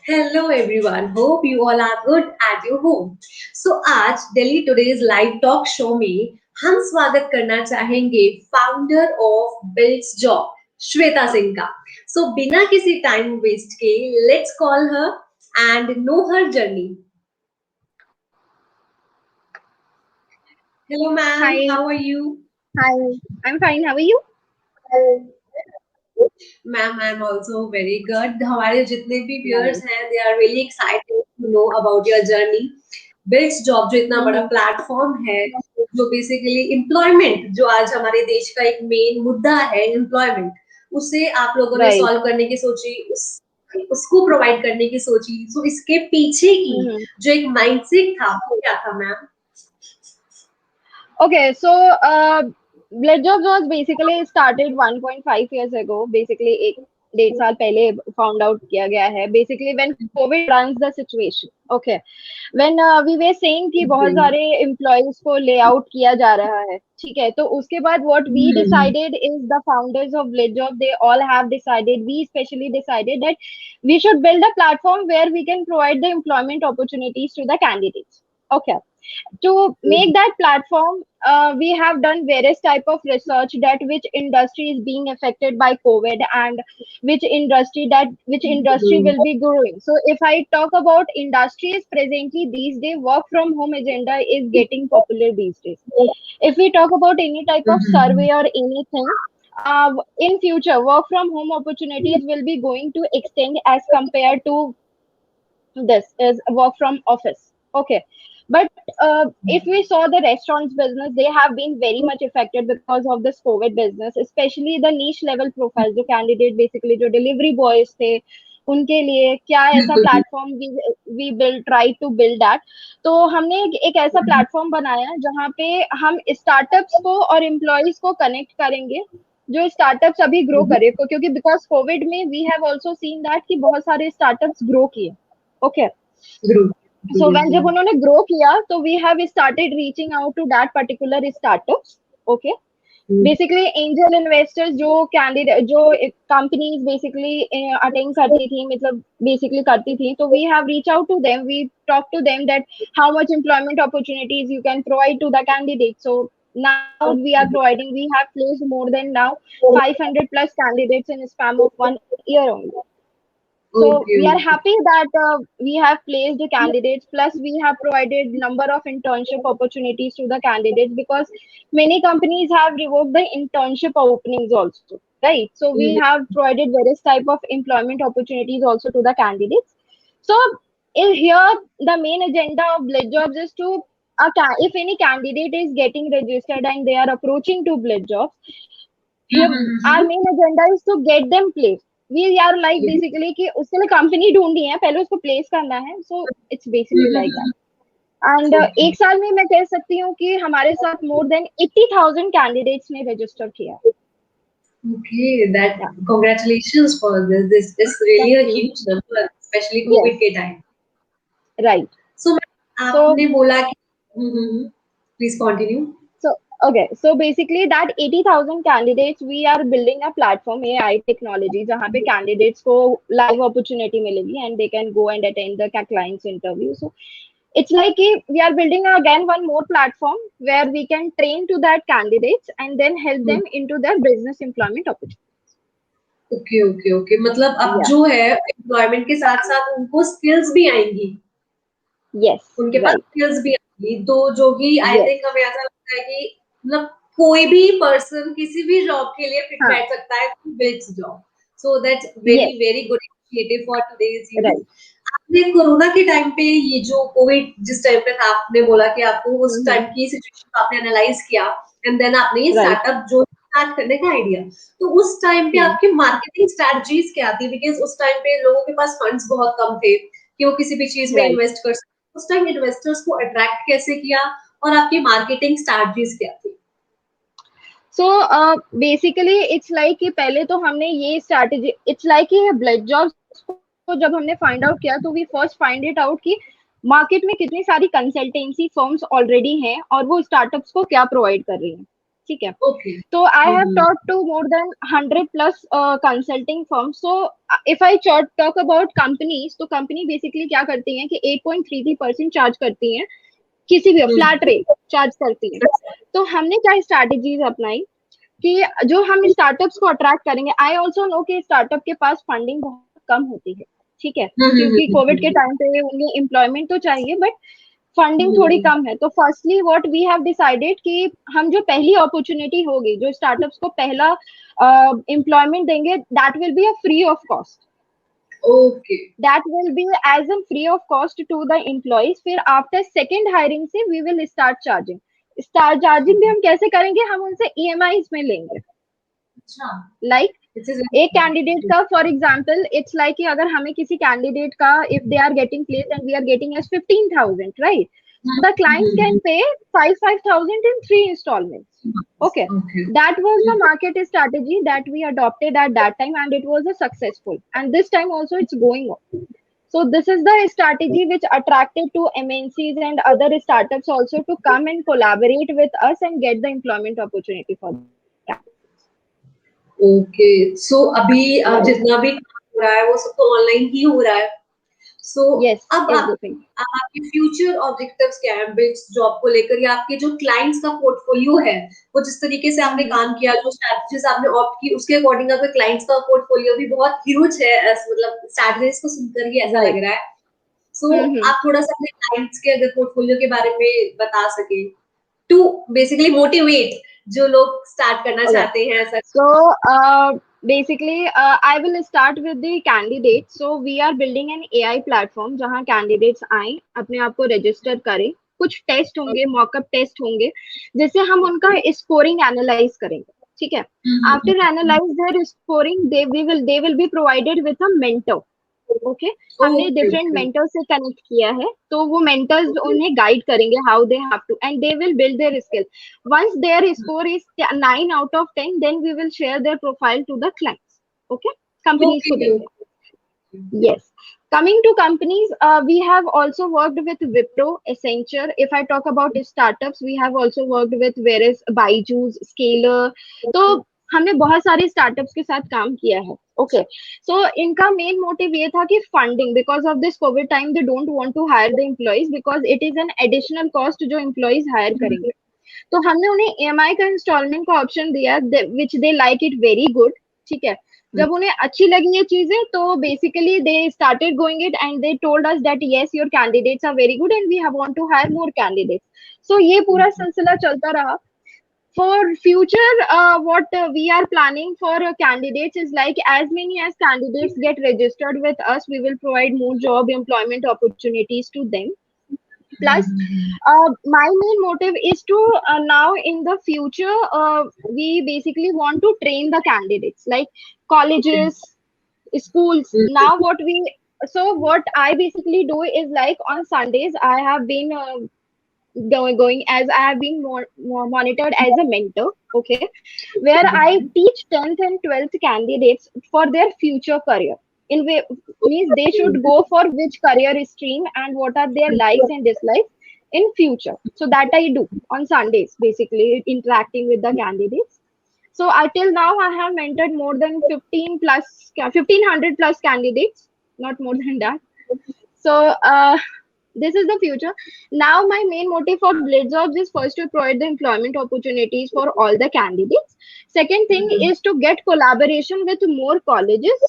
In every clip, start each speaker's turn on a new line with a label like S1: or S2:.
S1: Hello everyone. Hope you all are good at your home. So आज Delhi today's live talk show में हम स्वागत करना चाहेंगे founder of builds job Shweta Singh का. सो बिना किसी टाइम वेस्ट के let's call her and know her journey. Hello ma'am,
S2: Hi,
S1: how are you?
S2: hi. I'm fine. How are you?
S1: Ma'am I am also very good. हमारे जितने भी viewers हैं they are really excited to know about your journey. Bits job जो इतना बड़ा
S2: Mm-hmm.
S1: Platform है, जो basically employment, जो आज हमारे देश का एक मेन मुद्दा है एम्प्लॉयमेंट, उसे आप लोगों ने
S2: Right.
S1: सॉल्व करने की सोची, उसको प्रोवाइड करने की सोची. सो इसके पीछे की
S2: Mm-hmm.
S1: जो एक माइंडसेट था वो क्या था ma'am?
S2: Okay, so Blood Jobs was basically started 1.5 years ago. Basically, एक डेढ़ साल पहले found out किया गया है. Basically, when COVID runs the situation. Okay, when we were saying कि बहुत सारे employees को lay out किया जा रहा है, ठीक है? तो उसके बाद what we decided is the founders of Blood Job, they all have decided. We especially decided that we should build a platform where we can provide the employment opportunities to the candidates. Okay, to make that platform, we have done various type of research that which industry is being affected by COVID and which industry will be growing. So if I talk about industries presently these days, work from home agenda is getting popular these days. If we talk about any type of survey or anything, in future work from home opportunities will be going to extend as compared to this is work from office. Okay, but if we saw the restaurants business, they have been very much affected because of this COVID business, especially the niche level profiles, जो candidate basically जो delivery boys थे, उनके लिए क्या ऐसा platform we build try to build that. तो हमने एक ऐसा प्लेटफॉर्म बनाया जहाँ पे हम स्टार्टअप्स को और एम्प्लॉयज को कनेक्ट करेंगे जो स्टार्टअप्स अभी ग्रो करे, क्योंकि बिकॉज कोविड में we have also seen that कि बहुत सारे स्टार्टअप्स ग्रो किए. ओके, सो व्हेन जब उन्होंने ग्रो किया तो we have started reaching out to that particular startups. Okay, basically angel investors जो कैंडिडेट जो कंपनीज बेसिकली अटेंड करती थी, मतलब बेसिकली करती थी, तो we have reach out to them, we talk to them that how much employment opportunities you can provide to the candidate. So now we are providing, we have placed more than now 500 plus candidates in a span of 1 year only. So
S1: Okay,
S2: we are
S1: okay.
S2: happy that we have placed the candidates, plus we have provided number of internship opportunities to the candidates because many companies have revoked the internship openings also, right? So we have provided various type of employment opportunities also to the candidates. So here the main agenda of Blood Jobs is to if any candidate is getting registered and they are approaching to Blood Jobs, here our main agenda is to get them placed. We are like basically कि उसके लिए company ढूंढनी है, पहले उसको place करना है. So it's basically like that. And एक साल में मैं कह सकती हूँ कि हमारे साथ मोर देन 80,000 कैंडिडेट्स ने रजिस्टर किया.
S1: Okay, that
S2: Yeah.
S1: congratulations for this. This is really
S2: Thank
S1: a
S2: you.
S1: huge number, especially
S2: Yes,
S1: COVID के time.
S2: right.
S1: So
S2: So
S1: आपने बोला कि please continue.
S2: So, okay. So basically that 80,000 candidates, we are building a platform AI technology जहाँ पे candidates को live opportunity मिलेगी and they can go and attend the client's interview. So it's like we are building again one more platform where we can train to that candidates and then help them into their business employment opportunity.
S1: Okay okay okay, मतलब अब
S2: Yeah.
S1: जो है employment के साथ साथ उनको skills भी आएंगी,
S2: Yes.
S1: उनके पास
S2: Right.
S1: स्किल्स भी आएंगी, तो जो कि आई
S2: Yes.
S1: थिंक हमें ऐसा लगता है कि मतलब कोई भी पर्सन किसी भी जॉब के लिए फिट
S2: हाँ.
S1: बैठ सकता है, builds job. So that's very
S2: Yes.
S1: Very good initiative for today's youth.
S2: Right.
S1: आपने कोरोना के टाइम पे ये जो कोविड जिस टाइम पे था, आपने बोला कि आपको उस
S2: Mm-hmm.
S1: टाइम की सिचुएशन को आपने एनालाइज किया एंड देन आपने ये
S2: Right.
S1: स्टार्टअप जो स्टार्ट करने का आइडिया. तो उस टाइम पे
S2: Hmm.
S1: आपकी मार्केटिंग स्ट्रेटजीज क्या थी? बिकॉज उस टाइम पे लोगों के पास फंड्स बहुत कम थे कि वो किसी भी चीज में
S2: Right.
S1: इन्वेस्ट कर सके. उस टाइम इन्वेस्टर्स को अट्रैक्ट कैसे किया और आपकी मार्केटिंग स्ट्रेटजीज क्या थी?
S2: सो बेसिकली इट्स लाइक कि पहले तो हमने ये स्ट्रैटेजी, इट्स लाइक कि ब्लड जॉब्स को जब हमने फाइंड आउट किया तो we first find it out कि मार्केट में कितनी सारी कंसल्टेंसी फर्म्स ऑलरेडी हैं और वो स्टार्टअप्स को क्या प्रोवाइड कर रही हैं. ठीक है.
S1: Okay.
S2: So I have talked to more than 100 plus consulting firms. So if I talk about companies, तो company basically क्या करती हैं कि 8.33% चार्ज करती हैं, किसी भी फ्लैट रेट चार्ज करती हैं. तो हमने क्या स्ट्रैटेजीज अपनाई कि जो हम स्टार्टअप्स को अट्रैक्ट करेंगे. आई ऑल्सो नो कि स्टार्टअप के पास फंडिंग बहुत कम होती है, ठीक है, क्योंकि कोविड के टाइम पे उन्हें एम्प्लॉयमेंट तो चाहिए बट फंडिंग थोड़ी कम है. तो firstly what we have decided कि हम जो पहली अपॉर्चुनिटी होगी, जो स्टार्टअप्स को पहला एम्प्लॉयमेंट देंगे, that will be a free of cost.
S1: Okay.
S2: That will be as a free of cost to the employees. फिर after second hiring से we will start charging. Start charging भी हम कैसे करेंगे, हम उनसे EMIs में लेंगे.
S1: अच्छा.
S2: Like
S1: This is
S2: एक कैंडिडेट का फॉर एग्जाम्पल इट्स लाइक कि अगर हमें किसी कैंडिडेट का if they are getting place and we are getting as 15,000, right, the client can pay 5,000 in 3 installments. Okay.
S1: Okay.
S2: That was the market strategy that we adopted at that time, and it was a successful. And this time also it's going on. So this is the strategy which attracted to MNCs and other startups also to come and collaborate with us and get the employment opportunity for them.
S1: Okay. So अभी जितना भी काम हो रहा है वो सब तो ऑनलाइन ही हो रहा है. सो
S2: Yes,
S1: अब
S2: everything.
S1: आपके फ्यूचर ऑब्जेक्टिव्स क्या हैं बिल्ड्स जॉब को लेकर, या आपके जो क्लाइंट्स का पोर्टफोलियो है वो जिस तरीके से आपने काम किया, जो स्ट्रैटेजीज आपने ऑप्ट की, उसके अकॉर्डिंग आपके क्लाइंट्स का पोर्टफोलियो भी बहुत ह्यूज है. मतलब स्ट्रैटेजीज को सुनकर ही ऐसा लग रहा है. सो आप थोड़ा सा अपने क्लाइंट्स के अगर पोर्टफोलियो के बारे में बता सके टू बेसिकली मोटिवेट जो लोग स्टार्ट करना
S2: Okay.
S1: चाहते हैं ऐसा.
S2: So basically, I will start with the candidates. So we are building an AI platform जहाँ candidates आए, अपने आप को register करें, कुछ टेस्ट होंगे, मॉकअप टेस्ट होंगे, जिससे हम उनका स्कोरिंग एनालाइज करेंगे, ठीक है. After analyse their scoring, they will be provided with a mentor. Okay, हमने डिफरेंट मेंटर्स से कनेक्ट किया है, तो वो मेंटर्स उन्हें गाइड करेंगे how they have to, and they will build their skill. Once their score is 9 out of 10, then we will share their profile to the clients. Okay, companies को देंगे. Yes. Coming to companies, we have also worked with Wipro, Accenture. If I talk about startups, we have also worked with various Byju's, Scalar. तो हमने बहुत सारे startups के साथ काम किया है. ओके, सो इनका मेन मोटिव ये था कि funding, because of this Covid time they don't want to hire the employees because it is an additional cost जो एम्प्लॉइज हायर करेंगे. तो हमने उन्हें EMI का इंस्टॉलमेंट का ऑप्शन दिया, which they like it very good, ठीक है. जब उन्हें अच्छी लगी ये चीजें, तो basically they started going it and they told us that yes your candidates are very good and we have want to hire more candidates. So ये पूरा सिलसिला चलता रहा. For future, what we are planning for candidates is like as many as candidates get registered with us, we will provide more job employment opportunities to them. Plus, my main motive is to now in the future, we basically want to train the candidates like colleges, schools. Now what I basically do is like on Sundays I have been going as I have been monitored as a mentor, okay, where I teach 10th and 12th candidates for their future career. In way means they should go for which career stream and what are their likes and dislikes in future. So that I do on Sundays, basically interacting with the candidates. So until now I have mentored more than 1500 plus candidates, not more than that. So this is the future. Now my main motive for BlitZjobs is first to provide the employment opportunities for all the candidates. Second thing is to get collaboration with more colleges,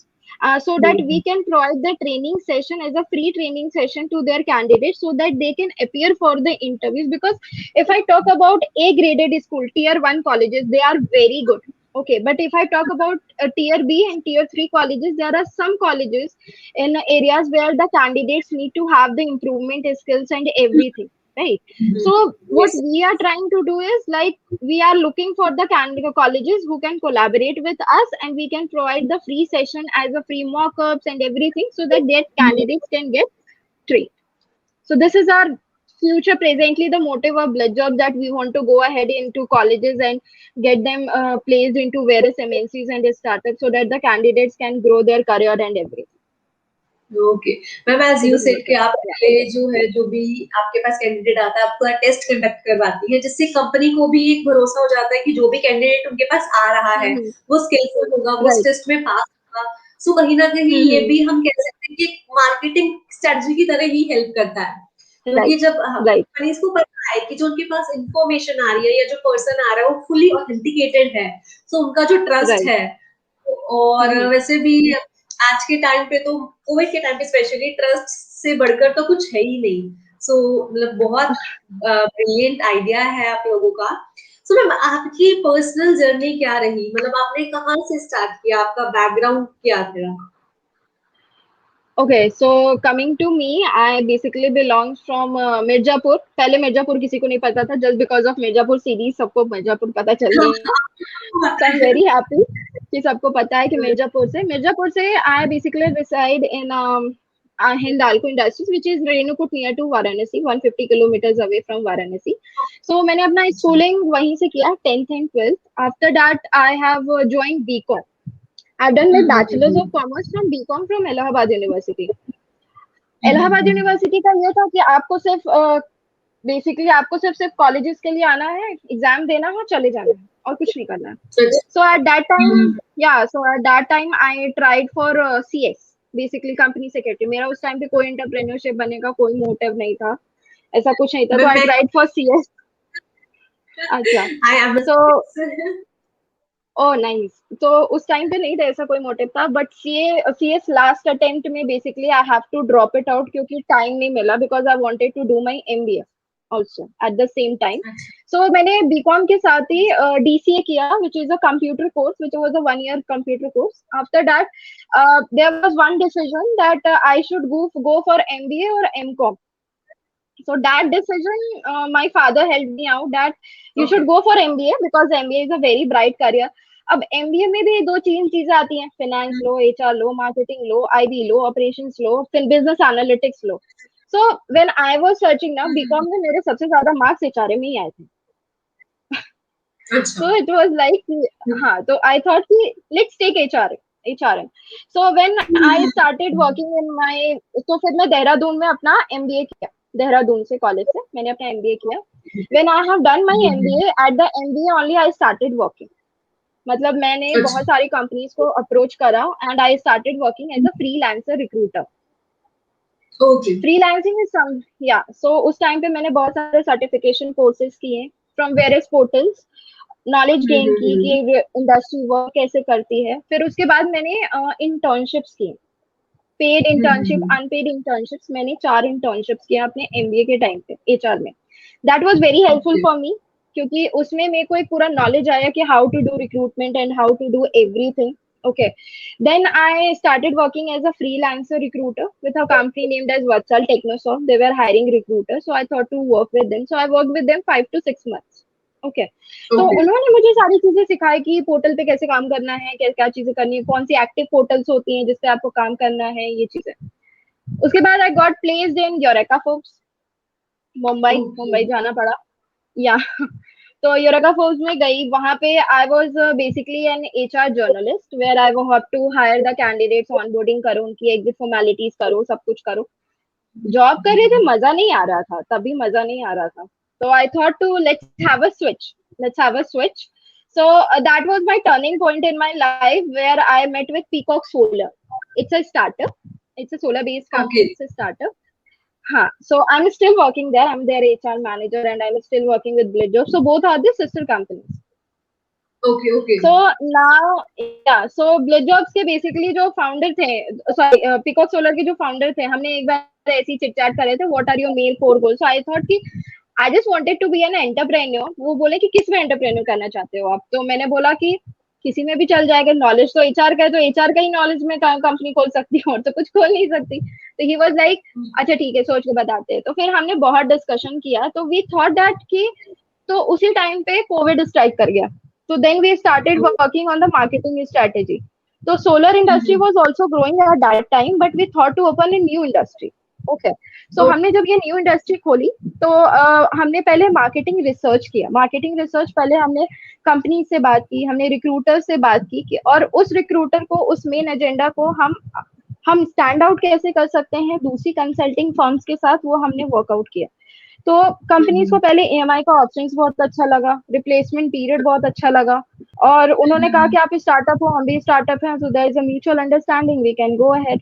S2: so that we can provide the training session as a free training session to their candidates so that they can appear for the interviews. Because if I talk about A graded school, tier 1 colleges, they are very good. Okay, but if I talk about tier B and tier 3 colleges, there are some colleges in areas where the candidates need to have the improvement skills and everything, right? So what we are trying to do is like we are looking for the colleges who can collaborate with us, and we can provide the free session as a free mock-ups and everything so that their candidates can get trained. So this is our future, presently the motive of BlitZjobs, that we want to go ahead into colleges and get them placed into various MNCs and startups so that the candidates can grow their career and everything.
S1: Okay ma'am, as you said कि
S2: recruiter.
S1: आप पहले जो है, जो भी आपके पास candidate आता है, आप पूरा टेस्ट कंडक्ट करवाती है, जिससे कंपनी को भी एक भरोसा हो जाता है कि जो भी कैंडिडेट उनके पास आ रहा है वो स्किलफुल होगा, वो उस
S2: राइट।
S1: टेस्ट में पास होगा। सो कहीं ना कहीं ये भी हम कह सकते हैं कि मार्केटिंग स्ट्रेटजी की तरह ही हेल्प करता है, क्योंकि
S2: राइट।
S1: जब
S2: राइट।
S1: कंपनीज को पता है कि जो उनके पास इंफॉर्मेशन आ रही है या जो पर्सन आ रहा है वो फुली ऑथेंटिकेटेड है, सो उनका जो ट्रस्ट
S2: राइट।
S1: है। और वैसे भी आज के टाइम पे तो, कोविड के टाइम पे स्पेशली, ट्रस्ट से बढ़कर तो कुछ है ही नहीं। सो मतलब बहुत ब्रिलियंट आइडिया है आप लोगों का। सो मैम, आपकी पर्सनल जर्नी क्या रही, मतलब आपने कहाँ से स्टार्ट किया, आपका बैकग्राउंड क्या था?
S2: Okay, so coming to me, I basically belong from Mirzapur. पहले मिर्जापुर किसी को नहीं पता था, just because of Mirzapur series सबको मिर्जापुर पता चल गई। So I'm very happy कि सबको पता है कि मिर्जापुर से I basically reside in Hindalco Industries, which is Renukut near to Varanasi, 150 kilometers away from Varanasi. So मैंने अपना schooling वहीं से किया, 10th and 12th. After that, I have joined BCom. I've done my Bachelor's of Commerce from BCom from Allahabad University. Allahabad university का ये था कि आपको सिर्फ बेसिकली आपको सिर्फ कॉलेजेस के लिए आना है, एग्जाम देना है, चले जाना है और कुछ नहीं करना है। So at that time I tried for CS, basically company secretary. मेरा उस टाइम पे कोई एंटरप्रेन्योरशिप बनने का कोई मोटिव नहीं था, ऐसा कुछ नहीं था, तो आई
S1: मैं
S2: ट्राइड फॉर सीएस। अच्छा।
S1: I am
S2: so oh nice. तो उस टाइम पे नहीं था, ऐसा कोई मोटिव था, बट सीएस लास्ट अटेम्प्ट में basically I have to drop it out क्योंकि टाइम नहीं मिला, because I wanted to do my MBA also at the same time. So मैंने बीकॉम के साथ ही डीसीए किया, which is a computer course, which was a 1 year computer course. After that there was one decision that I should go for MBA और MCom. So that decision, my father helped me out that you should
S1: okay.
S2: go for MBA because MBA is a very bright career. अब MBA में भी दो तीन चीजें आती हैं, finance लो, HR लो, marketing लो, IB लो, operations लो, फिर business analytics low. So when I was searching ना, बीकॉम में मेरे सबसे ज्यादा मार्क्स एचआरएम में ही आए थे।
S1: अच्छा।
S2: So it was like, हाँ, तो I thought कि let's take HRM. So when I started working in my, तो फिर मैं देहरादून में अपना MBA किया, देहरादून से कॉलेज से मैंने अपना MBA किया। When I have done my MBA, at the MBA only I started working. मतलब मैंने
S1: अच्छा।
S2: बहुत सारी कंपनीज को अप्रोच करा and I started working as a freelancer recruiter.
S1: Okay.
S2: Freelancing is some, या सो उस टाइम पे मैंने बहुत सारे सर्टिफिकेशन कोर्सेज किए from various portals, knowledge gain की कि इंडस्ट्री वर्क कैसे करती है। फिर उसके बाद मैंने इंटर्नशिप्स की, पेड इंटर्नशिप, अनपेड इंटर्नशिप्स। मैंने 4 इंटर्नशिप्स किया अपने एमबीए के टाइम पे एचआर में। That was very helpful
S1: okay.
S2: For me क्योंकि उसमें मेरे को एक पूरा नॉलेज आया कि how to do recruitment and how to do everything. Okay. Then I started working as a freelancer recruiter with a company named as Vatsal Technosoft. They were hiring recruiters, so I thought to work with them. So I worked with them 5 to 6 months. Okay. तो
S1: okay.
S2: उन्होंने मुझे सारी चीजें सिखाई कि portal पे कैसे काम करना है, क्या क्या चीजें करनी है, कौन सी एक्टिव पोर्टल्स होती हैं जिसपे आपको काम करना है, ये चीजें। उसके बाद I got placed in eureka Forbes, Mumbai.
S1: Okay.
S2: Mumbai जाना पड़ा, या तो यूरेका फोर्ब्स में गई। वहां पे I was basically an HR journalist where I have to hire the candidates, onboarding करो, उनकी एग्जिट फॉर्मेलिटीज करो, सब कुछ करो। जॉब कर रहे थे, मजा नहीं आ रहा था, तभी मजा नहीं आ रहा था। तो I thought to let's have a switch. So that was my turning point in my life where I met with Peacock Solar. It's a startup. It's a solar based
S1: okay.
S2: company. It's a startup. Huh. So I'm still working there. I'm their HR manager and I'm still working with Blizzard. So both are the sister companies.
S1: Okay. Okay.
S2: So now, yeah, so Blizzard के basically जो founder थे, sorry peacock solar के जो founder थे, हमने एक बार ऐसी chit chat कर रहे थे, what are your main core goal. So I thought कि I just wanted to be an entrepreneur. वो बोले कि किस में एंटरप्रेन्योर करना चाहते हो आप, तो मैंने बोला कि किसी में भी चल जाएगा, नॉलेज तो एचआर का है, तो एचआर का ही नॉलेज में कंपनी खोल सकती हूँ और तो कुछ खोल नहीं सकती। तो ही वाज लाइक अच्छा ठीक है, सोच के बताते हैं। तो फिर हमने बहुत डिस्कशन किया, तो वी थॉट दैट कि, तो उसी टाइम पे कोविड स्ट्राइक कर गया। So then we started working on the marketing strategy. So solar industry was also growing at that time, but we thought to open a new industry. Okay. So हमने जब ये new industry खोली तो हमने पहले marketing research किया। Marketing research पहले हमने कंपनी से बात की, हमने रिक्रूटर से बात की कि, और उस रिक्रूटर को, उस मेन एजेंडा को हम हम स्टैंड आउट कैसे कर सकते हैं दूसरी कंसल्टिंग फर्म्स के साथ, वो हमने वर्कआउट किया। तो कंपनीज को पहले ईएमआई का ऑप्शंस बहुत अच्छा लगा, रिप्लेसमेंट पीरियड बहुत अच्छा लगा, और उन्होंने कहा कि आप स्टार्टअप हो, हम भी स्टार्टअप हैं, so there is a mutual understanding, we can go ahead.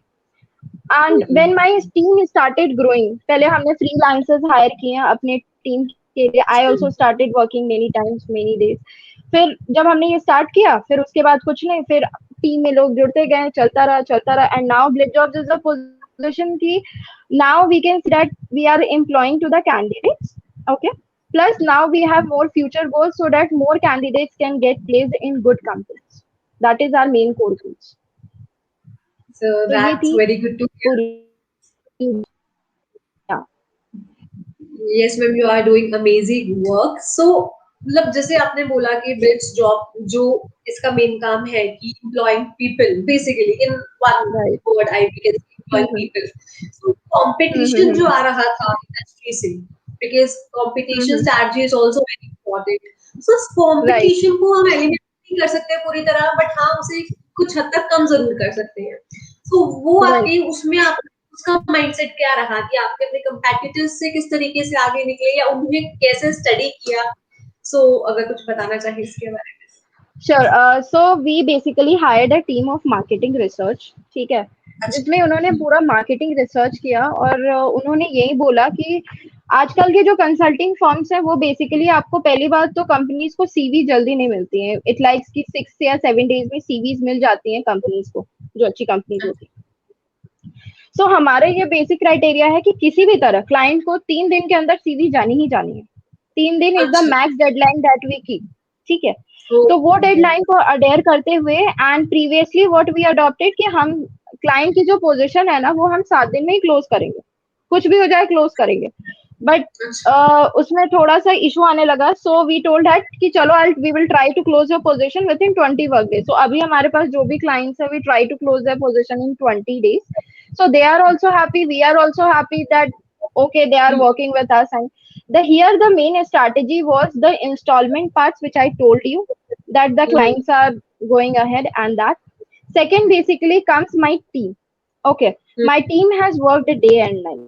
S2: And when my team started growing, पहले हमने फ्रीलांसर्स हायर किए हैं अपने टीम के लिए, I also started working many times many days. फिर जब हमने ये स्टार्ट किया, फिर उसके बाद कुछ नहीं, फिर टीम में लोग जुड़ते गए, चलता रहा and now Blit jobs is a position की now we can see that we are employing to the candidates, okay, plus now we have more future goals so that more candidates can get placed in good companies. That is our main core goals.
S1: So
S2: तो ये
S1: that's
S2: थी
S1: very good to hear.
S2: पूरी, yeah.
S1: Yes, ma'am, you are doing amazing work. So मतलब जैसे आपने बोला कि builds job जो इसका मेन काम है कि employing people basically in one
S2: Right.
S1: word I can say employing
S2: Mm-hmm.
S1: people. So competition जो
S2: Mm-hmm.
S1: आ रहा था industry से, because competition
S2: Mm-hmm.
S1: strategy is also very important. So इस
S2: Right.
S1: competition को हम eliminate नहीं कर सकते पूरी तरह, but हाँ उसे कुछ हद तक कम जरूर कर सकते हैं। So वो
S2: Right.
S1: आपके उसमें आप उसका माइंडसेट क्या रहा कि आपने अपने कंपेटिटर्स से किस तरीके से आगे निकले या उन्हें कैसे स्टडी किया? सो अगर कुछ बताना चाहे इसके बारे में।
S2: Sure. So we basically hired a team of marketing research, ठीक है,
S1: अच्छा।
S2: जिसमें उन्होंने पूरा मार्केटिंग रिसर्च किया, और उन्होंने यही बोला कि आजकल के जो कंसल्टिंग फर्म्स हैं वो बेसिकली आपको पहली बात तो कंपनीज को सीवी जल्दी नहीं मिलती है, इट लाइक्स की 6 या 7 डेज में सीवीज मिल जाती हैं कंपनीज को, जो अच्छी कंपनीज होती हैं। सो हमारे ये बेसिक क्राइटेरिया है कि किसी भी तरह क्लाइंट को 3 दिन के अंदर सीवी जानी ही जानी है। 3 दिन इज द
S1: अच्छा।
S2: Max deadline that we keep, ठीक है।
S1: तो
S2: तो वो डेडलाइन को अडेयर करते हुए and previously what we adopted कि हम क्लाइंट की जो पोजीशन है ना वो हम 7 दिन में ही क्लोज करेंगे, कुछ भी हो जाए क्लोज करेंगे। बट
S1: अच्छा।
S2: उसमें थोड़ा सा इशू आने लगा, सो वी टोल्ड दैट कि चलो we will try to close your position within 20 work days. So अभी हमारे पास जो भी क्लाइंट्स है we try to close their position in 20 days. So they are also happy, we are also happy that okay they are working with us. And here the main strategy was the installment parts which I told you, that the clients are going ahead, and that second basically comes my team, okay. My team has worked day and night.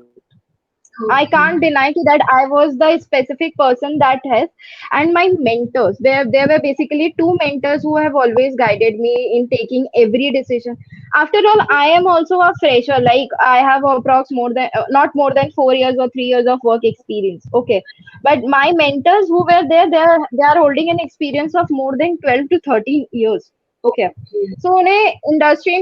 S2: I can't deny that I was the specific person that has, and my mentors. There were basically two mentors who have always guided me in taking every decision. After all, I am also a fresher. Like I have approx more than not more than 4 years or 3 years of work experience. Okay, but my mentors who were there, they are holding an experience of more than 12 to 13 years. Okay. सो उन्हें industry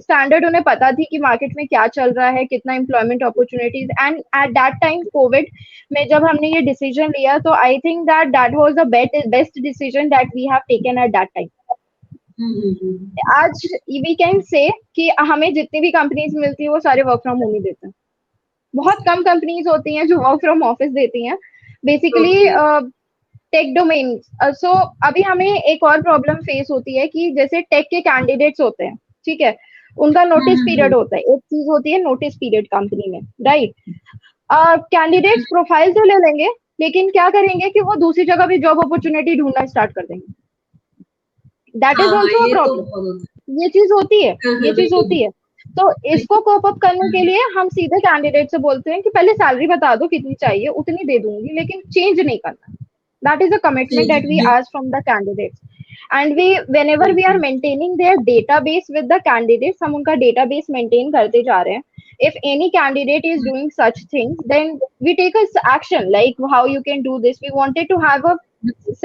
S2: standard उन्हें पता थी कि market में क्या चल रहा है, कितना employment opportunities, and at that time Covid में जब हमने ये डिसीजन लिया तो I think that that was the best decision that we have taken at that time. आज वी कैन से कि हमें जितनी भी कंपनीज मिलती है वो सारे वर्क फ्रॉम होम ही देते हैं। बहुत कम कंपनीज होती हैं जो वर्क फ्रॉम ऑफिस देती हैं बेसिकली टेक डोमेन। सो अभी हमें एक और प्रॉब्लम फेस होती है कि जैसे टेक के कैंडिडेट्स होते हैं, ठीक है, उनका नोटिस पीरियड होता है। एक चीज होती है नोटिस पीरियड कंपनी में, राइट। कैंडिडेट्स प्रोफाइल तो ले लेंगे, लेकिन क्या करेंगे कि वो दूसरी जगह भी जॉब अपॉर्चुनिटी ढूंढना स्टार्ट कर देंगे। That is also a problem. ये चीज होती है, ये चीज होती है। तो इसको कोप अप करने के लिए हम सीधे कैंडिडेट से बोलते हैं कि पहले सैलरी बता दो कितनी चाहिए, उतनी दे दूंगी, लेकिन चेंज नहीं करना। That is a commitment that we ask from the candidates. And we whenever we are maintaining their database with the candidates, हम उनका database maintain करते जा रहे हैं। If any candidate is doing such things, then we take a action like how you can do this. We wanted to have a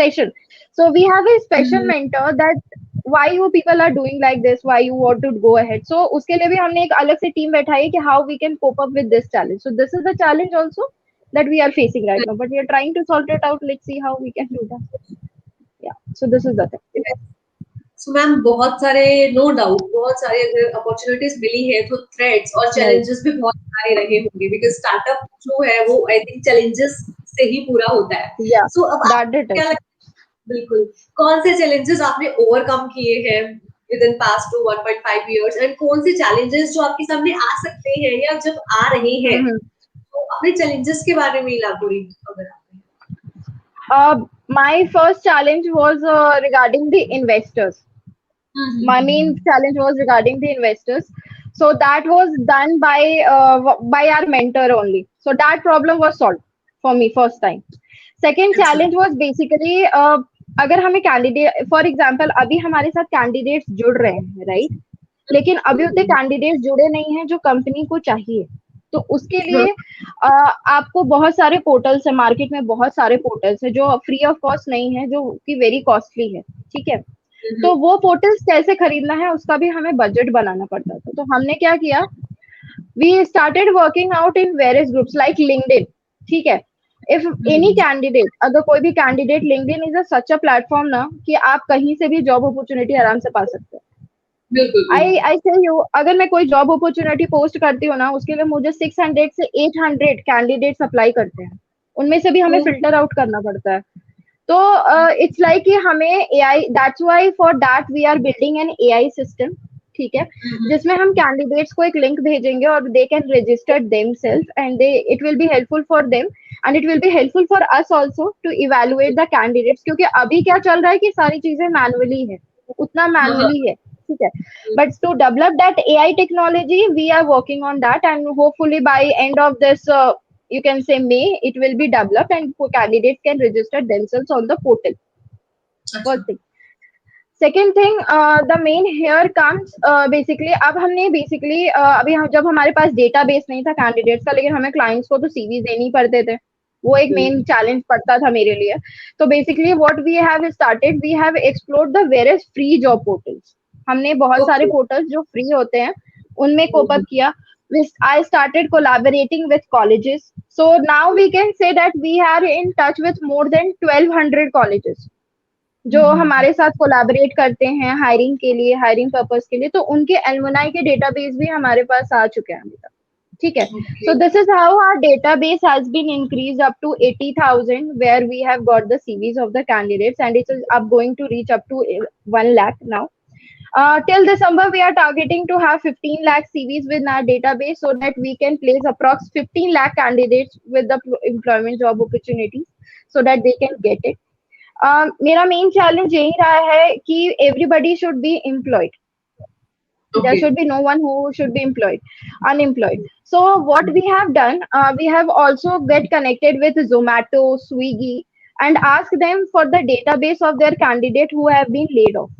S2: session, so we have a special mentor that why you people are doing like this, why you want to go ahead. So उसके लिए भी हमने एक अलग से team बैठाई है कि how we can cope up with this challenge. So this is the challenge also that we are facing right now, but we are trying to sort it out. Let's see how we can do that. Yeah, so this is the thing.
S1: So ma'am बहुत सारे no doubt बहुत सारे अगर opportunities मिली है तो threats और challenges भी बहुत सारे रहे होंगे बिकॉज स्टार्टअप जो है वो आई थिंक चैलेंजेस से ही पूरा होता है।
S2: Yeah,
S1: सो अब
S2: that it
S1: क्या
S2: is.
S1: लगता है बिल्कुल कौन से चैलेंजेस आपने ओवरकम किए हैं within past two 1.5 years and कौन से चैलेंजेस जो आपके सामने आ सकते हैं या जब आ रहे हैं तो अपने चैलेंजेस के बारे में इलाबोरेट अगर
S2: My first challenge was regarding the investors. My main challenge was regarding the investors. So that was done by our mentor only. So that problem was solved for me first time. Second
S1: अच्छा.
S2: challenge was basically अगर हमें candidate for example अभी हमारे साथ candidates जुड़ रहे हैं right, लेकिन अभी उतने कैंडिडेट्स जुड़े नहीं हैं जो कंपनी को चाहिए, तो उसके
S1: हाँ.
S2: लिए आपको बहुत सारे पोर्टल्स है मार्केट में, बहुत सारे पोर्टल्स है जो फ्री ऑफ कॉस्ट नहीं है, जो कि वेरी कॉस्टली है, ठीक है। तो वो पोर्टल्स कैसे खरीदना है उसका भी हमें बजट बनाना पड़ता था। तो हमने क्या किया, we started working out in various groups like LinkedIn, ठीक है। इफ एनी कैंडिडेट, अगर कोई भी candidate, LinkedIn is such a platform ना कि आप कहीं से भी जॉब अपॉर्चुनिटी आराम से पा सकते हैं।
S1: बिल्कुल.
S2: आई टेल यू, अगर मैं कोई जॉब अपॉर्चुनिटी पोस्ट करती हूँ ना, उसके लिए मुझे 600 से 800 कैंडिडेट्स अप्लाई करते हैं, उनमें से भी हमें फिल्टर आउट करना पड़ता है। तो इट्स लाइक कि हमें AI, that's why for that we are building an AI system, ठीक है, जिसमें हम कैंडिडेट्स को एक लिंक भेजेंगे और they can register themselves and they, it will be helpful for them and it will be helpful for us also to evaluate the candidates, क्योंकि अभी क्या चल रहा है कि सारी चीजें मैनुअली है, उतना मैनुअली है, ठीक है। But to develop that AI technology we are working on that and hopefully by end of this you can say May, it will be developed and candidates can register themselves on the portal. First thing. Second thing, the main here comes basically, अब हमने basically अभी जब हमारे पास database नहीं था candidates का, लेकिन हमें क्लाइंट्स को तो सीवीज देनी ही पड़ते थे, वो एक मेन चैलेंज पड़ता था मेरे लिए। तो basically what we have started, we have explored the various free job portals. हमने बहुत सारे पोर्टल्स जो फ्री होते हैं उनमें कोप अप किया। I started collaborating with colleges. So now we can say that we are in touch with more than 1200 colleges जो हमारे साथ कोलैबोरेट करते हैं हायरिंग के लिए, हायरिंग पर्पस के लिए। तो उनके एलुमनाई के डेटाबेस भी हमारे पास आ चुके हैं अभी तक, ठीक है। So this is how our database has been increased up to 80,000 where we have got the CVs of the candidates and it is up going to reach up to 1 lakh now. Till December, we are targeting to have 15 lakh CVs within our database so that we can place approx 15 lakh candidates with the employment job opportunities so that they can get it. मेरा main challenge यही रहा है कि everybody should be employed. There should be no one who should be unemployed. So what we have done, we have also get connected with Zomato, Swiggy, and ask them for the database of their candidate who have been laid off.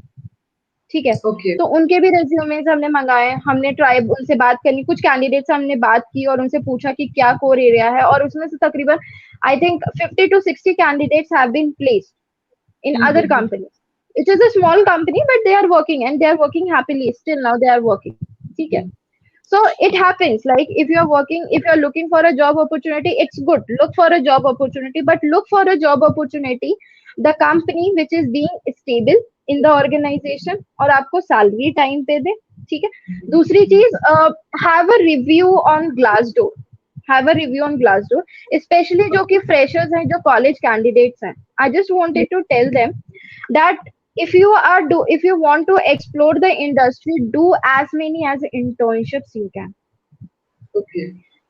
S2: ठीक है, तो उनके भी resumes हमने मंगाए, हमने try उनसे बात करनी, कुछ कैंडिडेट से हमने बात की और उनसे पूछा कि क्या कोर एरिया है, और उसमें से तकरीबन I think 50 to 60 candidates have been placed in other companies. It is a small company but they are working and they are working happily, still now they are working, ठीक है। So it happens, like if you are working, if you are looking for a job opportunity, it's good, look for a job opportunity, but look for a job opportunity the company which is being stable in the organization और आपको salary time पे दे, ठीक है। दूसरी चीज, have a review on Glassdoor, have a review on Glassdoor, specially जो कि freshers हैं, जो कॉलेज कैंडिडेट्स हैं। I just wanted to tell them that if you want to explore the industry, do as many as internships you can.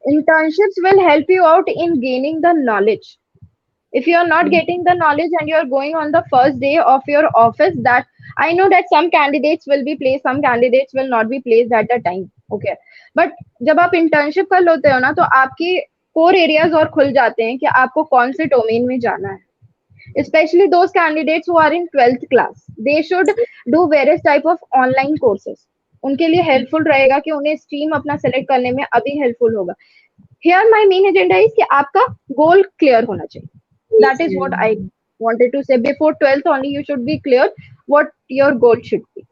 S2: Internships will help you out in gaining the knowledge. If you are not getting the knowledge and you are going on the first day of your office, that I know that some candidates will be placed, some candidates will not be placed at the time, okay, but जब आप internship कर लेते हो ना, तो आपके core areas और खुल जाते हैं कि आपको कौन से डोमेन में जाना है। Especially those candidates who are in 12th class, they should do various type of online courses. उनके लिए हेल्पफुल रहेगा कि उन्हें स्ट्रीम अपना सेलेक्ट करने में अभी हेल्पफुल होगा। Here my main agenda is कि आपका गोल क्लियर होना चाहिए। That is what I wanted to say. Before 12th only you should be clear what your goal should be.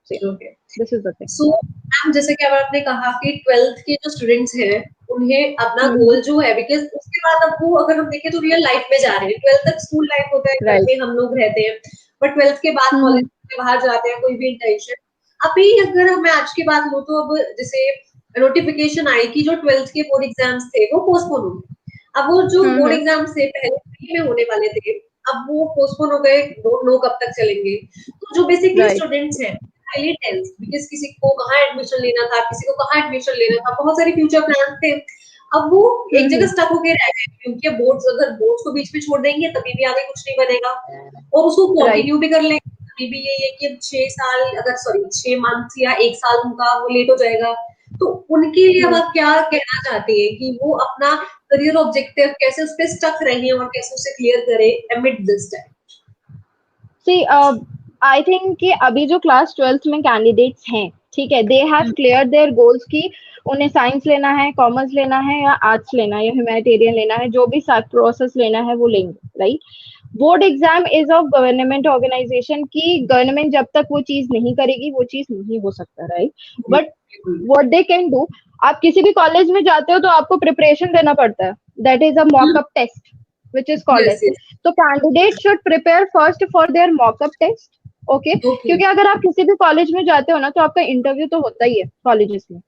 S1: Okay.
S2: This is the thing.
S1: So ma'am, जैसे कि आपने कहा कि 12th के जो स्टूडेंट्स हैं उन्हें अपना गोल जो है, बिकॉज उसके बाद अब वो अगर हम देखें तो रियल लाइफ में जा रहे हैं। 12th तक स्कूल लाइफ होता है, घर में हम लोग रहते हैं, बट 12th के बाद कॉलेज में बाहर जाते हैं, कोई भी इंटर्नशिप। अभी अगर मैं आज की बात लूँ तो अब जैसे नोटिफिकेशन आई कि जो 12th के बोर्ड एग्जाम्स थे वो पोस्टपोन हो गए। अब वो जो बोर्ड एग्जाम्स थे पहले मई में होने वाले थे, अब वो पोस्टपोन हो गए, डोंट नो कब तक चलेंगे। तो जो बेसिकली स्टूडेंट्स हैं हाईली टेंस, बिकॉज किसी को कहाँ एडमिशन लेना था, किसी को कहाँ एडमिशन लेना था, बहुत सारे फ्यूचर प्लान थे। अब वो एक जगह स्टक होके रह गए, क्योंकि बोर्ड्स, अगर बोर्ड्स को बीच में छोड़ देंगे तभी भी आगे कुछ नहीं बनेगा, और उसको कंटिन्यू भी कर लेंगे मे बी ये है कि अब 6 साल, अगर सॉरी 6 मंथ या 1 साल उनका वो लेट हो जाएगा, तो उनके लिए अब
S2: हम्म।
S1: आप क्या कहना चाहती है कि वो अपना करियर ऑब्जेक्टिव कैसे उस पे स्टक रहें और कैसे उसे क्लियर करें amid this time?
S2: See I think कि अभी जो क्लास 12th में कैंडिडेट्स हैं, ठीक है, they have clear their goals कि उन्हें साइंस लेना है, कॉमर्स लेना है, या आर्ट्स लेना है, या ह्यूमैनिटेरियन लेना है, जो भी प्रोसेस लेना है वो लेंगे, right? Board exam is of government organisation, की गवर्नमेंट जब तक वो चीज नहीं करेगी वो चीज नहीं हो सकता, right? But what they can do, आप किसी भी कॉलेज में जाते हो तो आपको प्रिपरेशन देना पड़ता है, that is a mockup test which is called
S1: yes
S2: as.
S1: Yes.
S2: So candidates should prepare first for their mock-up test. Okay,
S1: okay.
S2: क्योंकि अगर आप किसी भी कॉलेज में जाते हो ना तो आपका इंटरव्यू तो होता ही है कॉलेजेस में.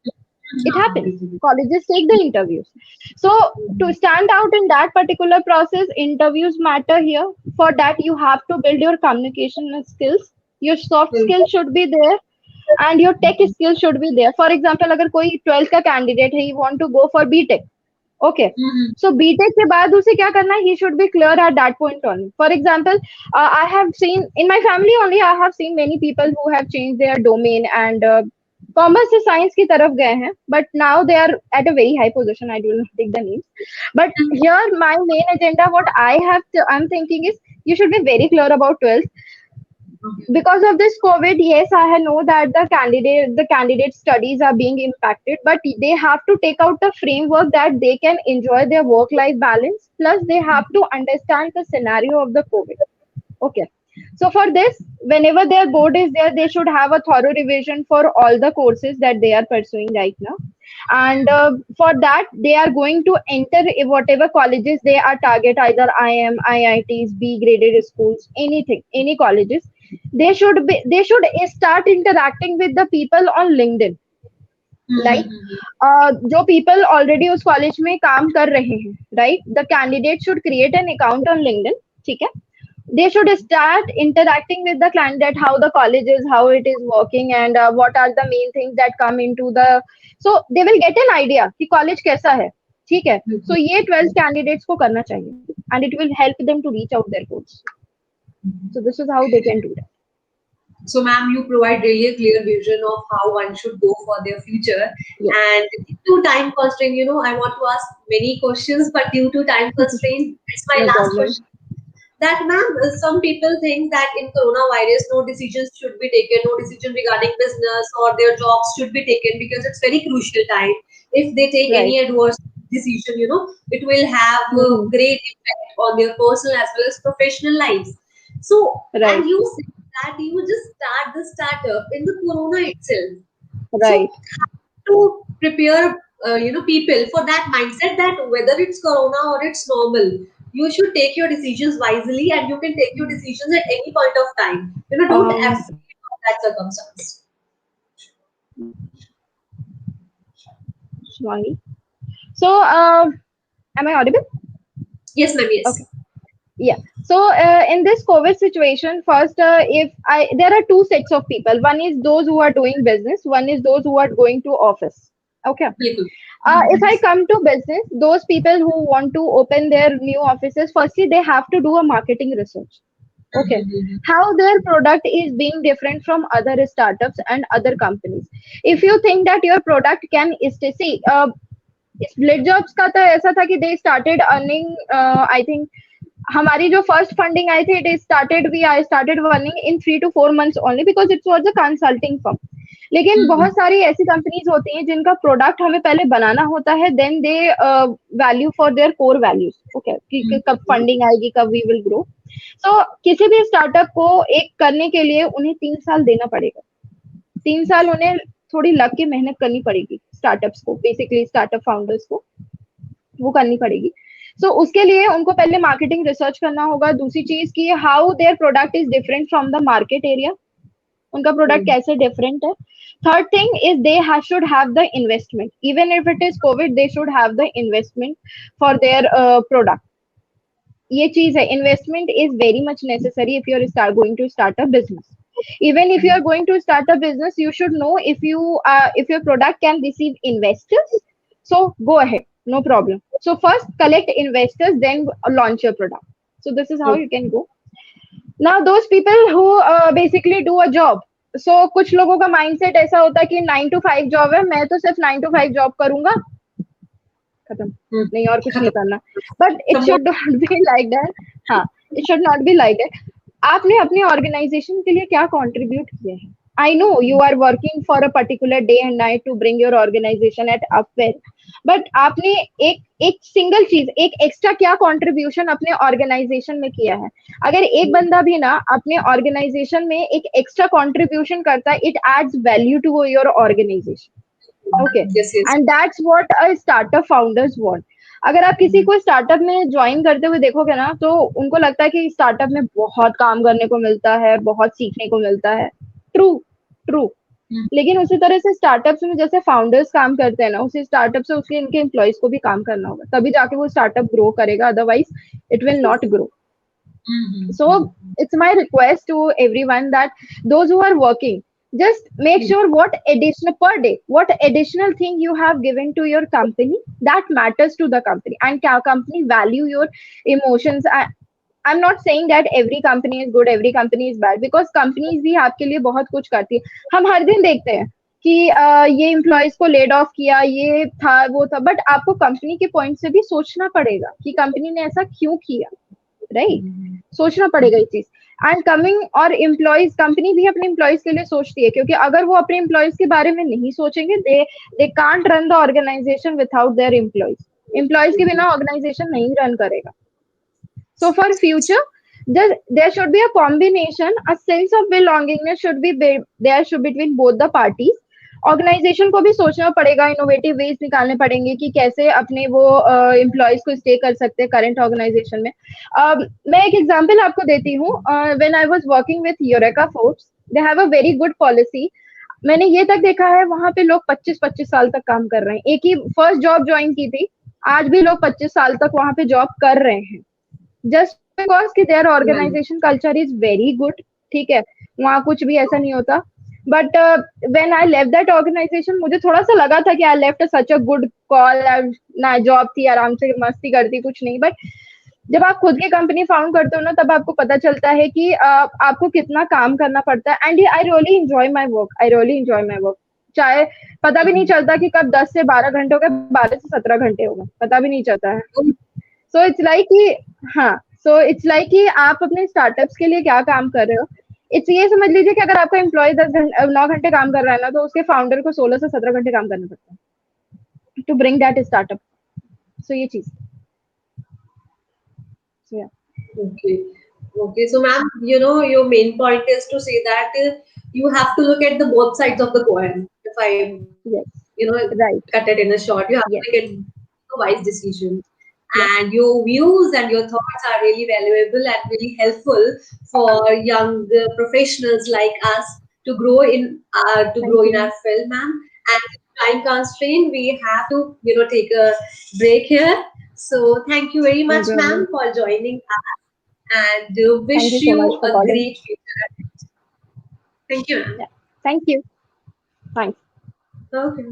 S2: It
S1: हाँ
S2: happens.
S1: बिल्कुल।
S2: Colleges take the interviews. So to stand out in that particular process, interviews matter here. For that, you have to build your communication skills. Your soft skills should be there, and your tech skills should be there. For example, अगर कोई 12th का candidate है, he want to go for B.Tech. Okay. So BTech के बाद उसे क्या करना है? He should be clear at that point only. For example, I have seen in my family only, I have seen many people who have changed their domain and commerce से science की तरफ गए हैं, but now they are at a very high position. I do not take the names. But here, my main agenda, what I'm thinking is, you should be very clear about 12th. Because of this COVID, yes, I know that the candidate studies are being impacted, but they have to take out the framework that they can enjoy their work life balance, plus they have to understand the scenario of the COVID. Okay. So for this, whenever their board is there, they should have a thorough revision for all the courses that they are pursuing right now. And for that, they are going to enter whatever colleges they are target, either IM, IITs, B graded schools, anything, any colleges. They should start interacting with the people on LinkedIn. Like जो people already उस college में काम कर रहे हैं, right? The candidate should create an account on LinkedIn, ठीक है? They should start interacting with the candidate, how the college is, how it is working, and what are the main things that come into the. So they will get an idea कि college कैसा है, ठीक है? So ये 12 candidates को करना चाहिए, and it will help them to reach out their goals. So this is how they can do that.
S1: So, ma'am, you provide really a clear vision of how one should go for their future.
S2: Yes,
S1: And due to time constraint, I want to ask many questions, but due to time constraint, it's my
S2: no
S1: last
S2: problem.
S1: question. That, ma'am, some people think that in coronavirus, no decisions should be taken, no decision regarding business or their jobs should be taken because it's very crucial time. If they take
S2: Right.
S1: any adverse decision, it will have a
S2: Mhm.
S1: great impact on their personal as well as professional lives. So, and
S2: Right.
S1: you said that you just start the startup in the corona itself.
S2: Right.
S1: So, how to prepare, people for that mindset that whether it's corona or it's normal, you should take your decisions wisely and you can take your decisions at any point of time. Don't
S2: Um,
S1: abstain of that circumstance.
S2: Sorry. So, am I audible?
S1: Yes, ma'am. Yes.
S2: Okay. Yeah. So, in this COVID situation, first, if I there are two sets of people. One is those who are doing business. One is those who are going to office. Okay.
S1: बिल्कुल.
S2: If I come to business, those people who want to open their new offices, firstly, they have to do a marketing research. Okay. How their product is being different from other startups and other companies. If you think that your product can see, split jobs का तो ऐसा था कि they started earning, I think हमारी जो first funding आई थी, it started we I started earning in 3 to 4 months only because it was a consulting firm. लेकिन बहुत सारी ऐसी कंपनीज होती हैं जिनका प्रोडक्ट हमें पहले बनाना होता है, then they value for their core values. Okay, कि कब फंडिंग आएगी, कब वी विल ग्रो. तो किसी भी स्टार्टअप को एक करने के लिए उन्हें 3 साल देना पड़ेगा. 3 साल उन्हें थोड़ी लग के मेहनत करनी पड़ेगी. स्टार्टअप्स को, बेसिकली स्टार्टअप फाउंडर्स को वो करनी पड़ेगी. सो उसके लिए उनको पहले मार्केटिंग रिसर्च करना होगा. दूसरी चीज की how their product is different from the market area, उनका प्रोडक्ट कैसे डिफरेंट है. Third thing is they should have the investment. Even if it is Covid, they should have the investment for their product. ये चीज है, investment is very much necessary if you are going to start a business. Even if you are going to start a business, you should know if your product can receive investors. So go ahead, no problem. So first collect investors, then launch your product. So this is how you can go. Now those people who basically do a job, so कुछ लोगों का mindset ऐसा होता है कि 9 to 5 job है, मैं तो सिर्फ 9 to 5 जॉब करूंगा, खत्म,
S1: हम्म,
S2: नहीं और कुछ नहीं
S1: खत्म।
S2: करना. But it
S1: Some more.
S2: Should not be like that. हाँ, it should not be like that. आपने अपनी ऑर्गेनाइजेशन के लिए क्या कंट्रीब्यूट किया है? I know you are working for a particular day and night to bring your organisation at up well, but आपने एक एक सिंगल चीज, एक एक्स्ट्रा क्या कंट्रीब्यूशन अपने ऑर्गेनाइजेशन में किया है? अगर एक बंदा भी ना अपने ऑर्गेनाइजेशन में एक एक्स्ट्रा कंट्रीब्यूशन करता है, it adds value to your organisation. Okay,
S1: Yes, yes.
S2: And that's what a startup founders want. अगर आप किसी को स्टार्टअप में ज्वाइन करते हुए देखोगे ना, तो उनको लगता है कि स्टार्टअप में बहुत काम करने को मिलता है, बहुत सीखने को मिलता है. True, true.
S1: हम्म,
S2: लेकिन उसी तरह से स्टार्टअप्स में जैसे फाउंडर्स काम करते हैं ना, उसी स्टार्टअप से उसके इनके एम्प्लॉयज को भी काम करना होगा, तभी जाके वो स्टार्टअप ग्रो करेगा, otherwise it will not grow. So it's my request to everyone that those who are working, just make sure what additional per day, what additional thing you have given to your company that matters to the company, and company value your emotions. I'm not saying that every company is good, every company is bad, because companies भी आपके लिए बहुत कुछ करती है. हम हर दिन देखते हैं कि ये एम्प्लॉयज को लेड ऑफ किया, ये था वो था, बट आपको कंपनी के पॉइंट से भी सोचना पड़ेगा कि कंपनी ने ऐसा क्यों किया, राइट? सोचना पड़ेगा ये चीज. एंड कमिंग और एम्प्लॉयज, कंपनी भी अपने एम्प्लॉयज के लिए सोचती है, क्योंकि अगर वो अपने एम्प्लॉयज के बारे में नहीं सोचेंगे, they can't run the organisation without their employees. Employees के बिना ऑर्गेनाइजेशन नहीं रन करेगा. So for future, there should be a combination, a sense of belongingness should be there should between both the parties. Organisation को भी सोचना पड़ेगा, innovative veg निकालने पड़ेंगे कि कैसे अपने वो एम्प्लॉयज को स्टे कर सकते हैं करंट ऑर्गेनाइजेशन में. मैं एक एग्जांपल आपको देती हूँ. When I was working with eureka foods, they have a very good policy. मैंने ये तक देखा है वहां पे लोग 25-25 साल तक काम कर रहे हैं. एक ही फर्स्ट जॉब ज्वाइन की थी, आज भी लोग 25 साल तक वहां पे जॉब कर रहे हैं, जस्ट बिकॉज कि their
S1: Right.
S2: Organisation culture is very good. ठीक है, वहाँ कुछ भी ऐसा नहीं होता. But when I left that organisation, मुझे थोड़ा सा लगा था कि I left such a good call. ना जॉब थी, आराम से मस्ती करती, कुछ नहीं. बट जब आप खुद की कंपनी फाउंड करते हो ना, तब आपको पता चलता है कि आपको कितना काम करना पड़ता है. And I really enjoy my work, I really enjoy my work. चाहे पता भी नहीं चलता कि कब 10 से 12 घंटे हो गए, 12 से 17 घंटे हो गए, पता भी नहीं चलता है. सो इट्स लाइक कि, हाँ, सो इट्स लाइक कि आप अपने स्टार्टअप्स के लिए क्या काम कर रहे हो. इट्स ये समझ लीजिए कि अगर आपका एम्प्लॉय 9 घंटे काम कर रहा है ना, तो उसके फाउंडर को 16 से 17 घंटे काम करना पड़ता है टू ब्रिंग दैट स्टार्टअप. सो ये चीज. So yeah.
S1: Okay. Okay. So, ma'am, your main point is to say that you have to look at the both sides of the coin. If I,
S2: Yes.
S1: you know,
S2: Right.
S1: cut it in a short, you have
S2: Yes.
S1: to make a wise decision.
S2: Yes.
S1: And your views and your thoughts are really valuable and really helpful for young professionals like us to
S2: Thank
S1: grow in our
S2: you.
S1: field, ma'am. And time constraint, we have to take a break here. So thank you very
S2: No
S1: much,
S2: problem.
S1: ma'am, for joining and
S2: Thank you
S1: wish
S2: so much
S1: you
S2: for
S1: a
S2: calling.
S1: great future. Thank you, ma'am.
S2: Yeah. Thank you. Thanks.
S1: Okay.